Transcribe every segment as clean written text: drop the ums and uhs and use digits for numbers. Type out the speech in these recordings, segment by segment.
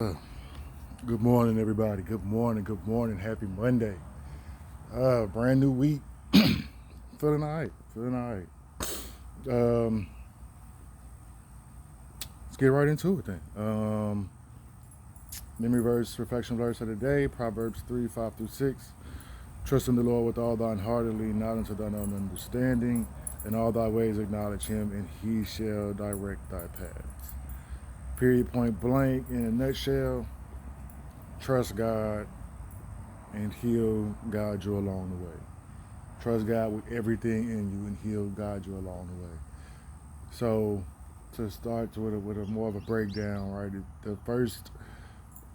Good morning, everybody. Good morning. Good morning. Happy Monday. Brand new week. Feeling all right. Feeling all right. Um, let's get right into it then. Memory verse, reflection verse of the day, Proverbs 3, 5 through 6. Trust in the Lord with all thine heart and lean not unto thine own understanding. In all thy ways acknowledge him, and he shall direct thy paths. Period, point blank. In a nutshell, trust God, and he'll guide you along the way. Trust God with everything in you, and he'll guide you along the way. So, to start with a more of a breakdown, right? The first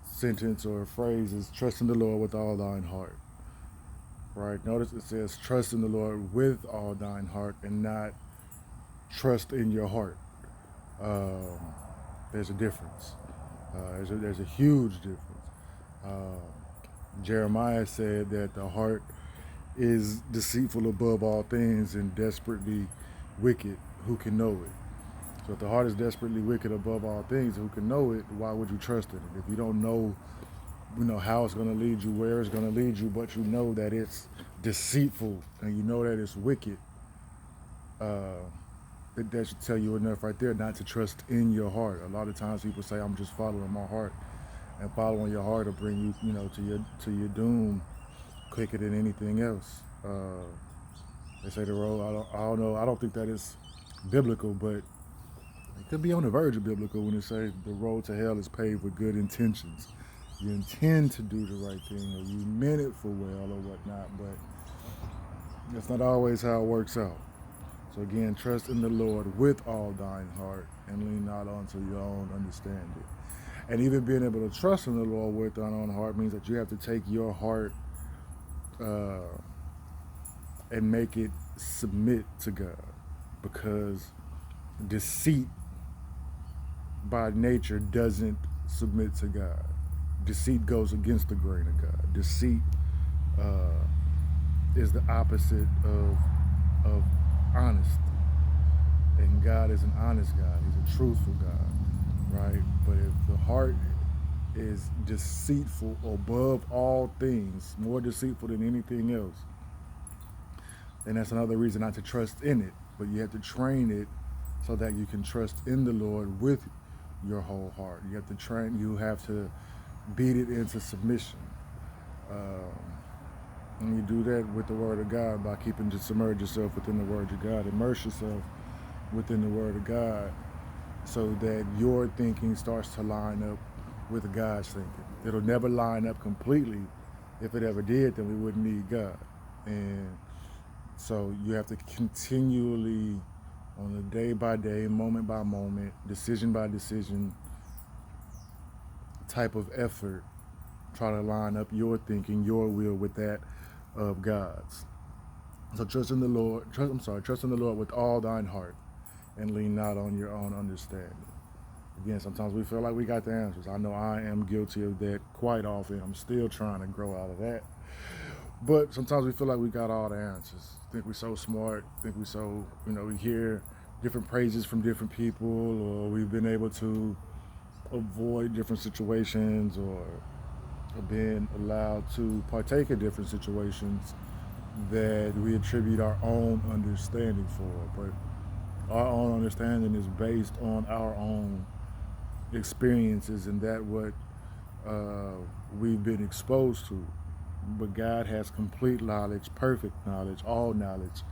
sentence or phrase is trust in the Lord with all thine heart, right? Notice it says trust in the Lord with all thine heart and not trust in your heart. Um, there's a difference. There's a huge difference. Uh, Jeremiah said that the heart is deceitful above all things and desperately wicked. Who can know it? So if the heart is desperately wicked above all things, who can know it? Why would you trust in it? If you don't know, how it's going to lead you, where it's going to lead you, but you know that it's deceitful and you know that it's wicked, uh, that should tell you enough right there not to trust in your heart. A lot of times people say, "I'm just following my heart," and following your heart will bring you, to your doom quicker than anything else. They say the road. I don't know. I don't think that is biblical, but it could be on the verge of biblical when it says the road to hell is paved with good intentions. You intend to do the right thing, or you meant it for well, or whatnot, but that's not always how it works out. So again, trust in the Lord with all thine heart, and lean not onto your own understanding. And even being able to trust in the Lord with thine own heart means that you have to take your heart uh, and make it submit to God, because deceit by nature doesn't submit to God. Deceit goes against the grain of God. Deceit uh, is the opposite of honesty, and God is an honest God. He's a truthful God, right? But if the heart is deceitful above all things, more deceitful than anything else, then that's another reason not to trust in it. But you have to train it so that you can trust in the Lord with your whole heart. You have to train. You have to beat it into submission. Um, and you do that with the Word of God by keeping to submerge yourself within the Word of God, immerse yourself within the Word of God, so that your thinking starts to line up with God's thinking. It'll never line up completely. If it ever did, then we wouldn't need God. And so you have to continually, on a day by day, moment by moment, decision by decision type of effort, try to line up your thinking, your will with that of God's. So trust in the Lord. Trust in the Lord with all thine heart, and lean not on your own understanding. Again, sometimes we feel like we got the answers. I know I am guilty of that quite often. I'm still trying to grow out of that. But sometimes we feel like we got all the answers. Think we're so smart. Think we so, we hear different praises from different people, or we've been able to avoid different situations, or being allowed to partake in different situations that we attribute our own understanding for. But our own understanding is based on our own experiences and that what uh, we've been exposed to. But God has complete knowledge, perfect knowledge, all knowledge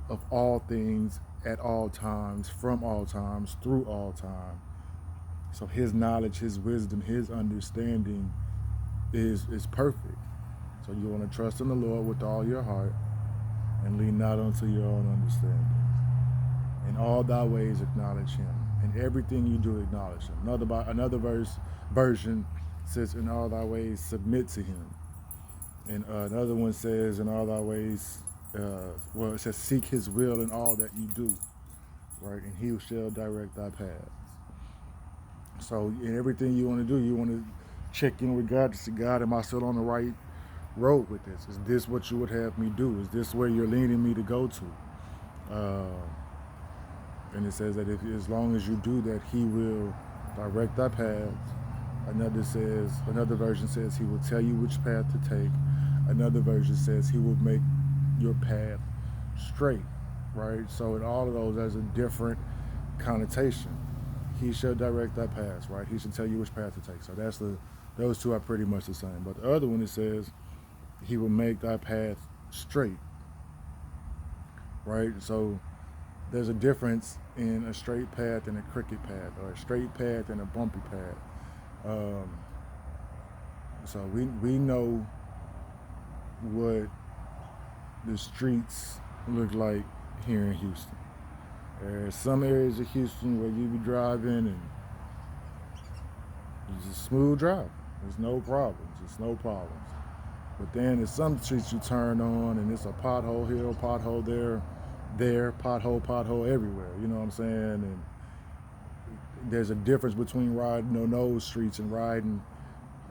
of all things at all times, from all times, through all time. So his knowledge, his wisdom, his understanding is perfect. So you want to trust in the Lord with all your heart and lean not unto your own understanding. In all thy ways acknowledge him. In everything you do acknowledge him. Another version says, in all thy ways submit to him. And another one says, in all thy ways, it says, seek his will in all that you do, right? And he shall direct thy paths. So in everything you want to do, you want to check in with God to see, God, am I still on the right road with this? Is this what you would have me do? Is this where you're leading me to go to? And it says that as long as you do that, he will direct thy paths, Another version says he will tell you which path to take. Another version says he will make your path straight, right? So in all of those, there's a different connotation. He shall direct thy paths, right? He should tell you which path to take. So those two are pretty much the same. But the other one, it says he will make thy path straight, right? So there's a difference in a straight path and a crooked path, or a straight path and a bumpy path. So we know what the streets look like here in Houston. There's some areas of Houston where you be driving and it's a smooth drive. There's no problems. It's no problems. But then there's some streets you turn on and it's a pothole here, pothole there, pothole everywhere. You know what I'm saying? And there's a difference between riding on those streets and riding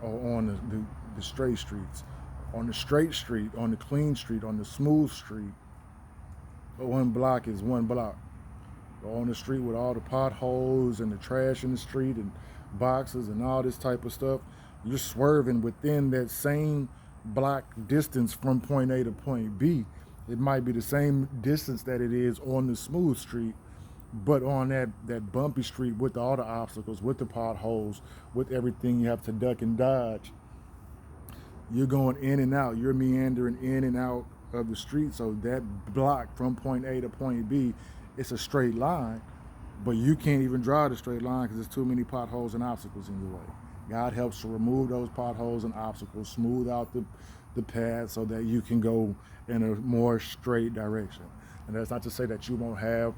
on the straight streets. On the straight street, on the clean street, on the smooth street, one block is one block. On the street with all the potholes and the trash in the street and boxes and all this type of stuff, you're swerving within that same block distance from point A to point B. It might be the same distance that it is on the smooth street, but on that bumpy street with all the obstacles, with the potholes, with everything you have to duck and dodge, you're going in and out. You're meandering in and out of the street. So that block from point A to point B, it's a straight line, but you can't even drive the straight line because there's too many potholes and obstacles in your way. God helps to remove those potholes and obstacles, smooth out the path so that you can go in a more straight direction. And that's not to say that you won't have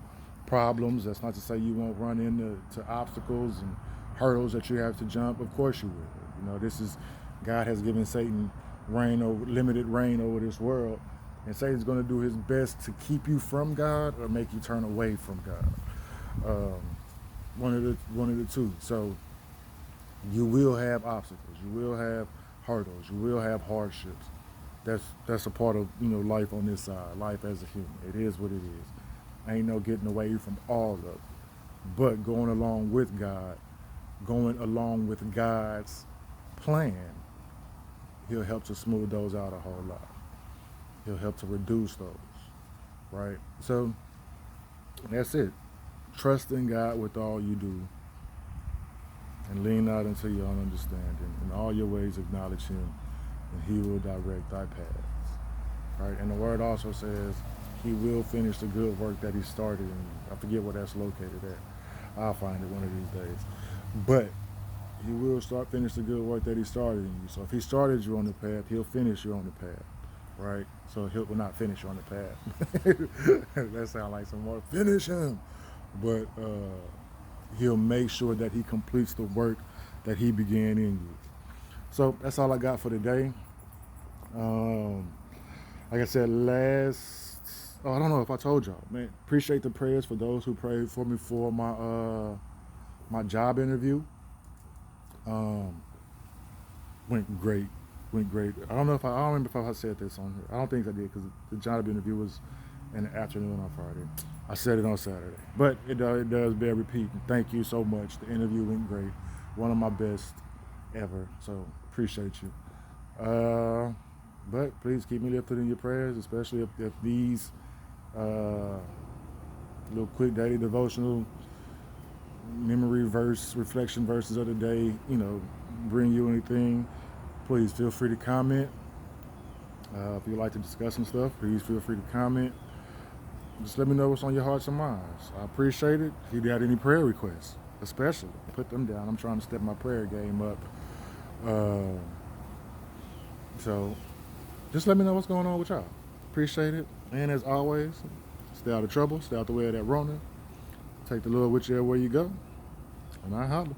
problems. That's not to say you won't run into obstacles and hurdles that you have to jump. Of course you will. You know, God has given Satan limited reign over this world. And Satan's going to do his best to keep you from God or make you turn away from God. One of the two. So you will have obstacles. You will have hurdles. You will have hardships. That's a part of life on this side. Life as a human. It is what it is. Ain't no getting away from all of it. But going along with God, going along with God's plan, he'll help to smooth those out a whole lot. He'll help to reduce those, right? So that's it. Trust in God with all you do and lean not into your own understanding. In all your ways acknowledge him and he will direct thy paths, right? And the word also says he will finish the good work that he started in you. I forget where that's located at. I'll find it one of these days. But he will finish the good work that he started in you. So if he started you on the path, he'll finish you on the path, right? So he'll not finish you on the path. That sounds like some more. Finish him. But he'll make sure that he completes the work that he began in you. So that's all I got for today. Like I said, I don't know if I told y'all, man, appreciate the prayers for those who prayed for me for my job interview. Went great. I don't remember if I said this on here. I don't think I did because the job interview was in the afternoon on Friday. I said it on Saturday, but it does bear repeating. Thank you so much. The interview went great. One of my best ever. So appreciate you. But please keep me lifted in your prayers, especially if these little quick daily devotional memory verse, reflection verses of the day, bring you anything. Please feel free to comment. If you'd like to discuss some stuff, please feel free to comment. Just let me know what's on your hearts and minds. I appreciate it. If you got any prayer requests, especially, put them down. I'm trying to step my prayer game up. So just let me know what's going on with y'all. Appreciate it. And as always, stay out of trouble. Stay out the way of that Rona. Take the Lord with you everywhere you go. And I holler.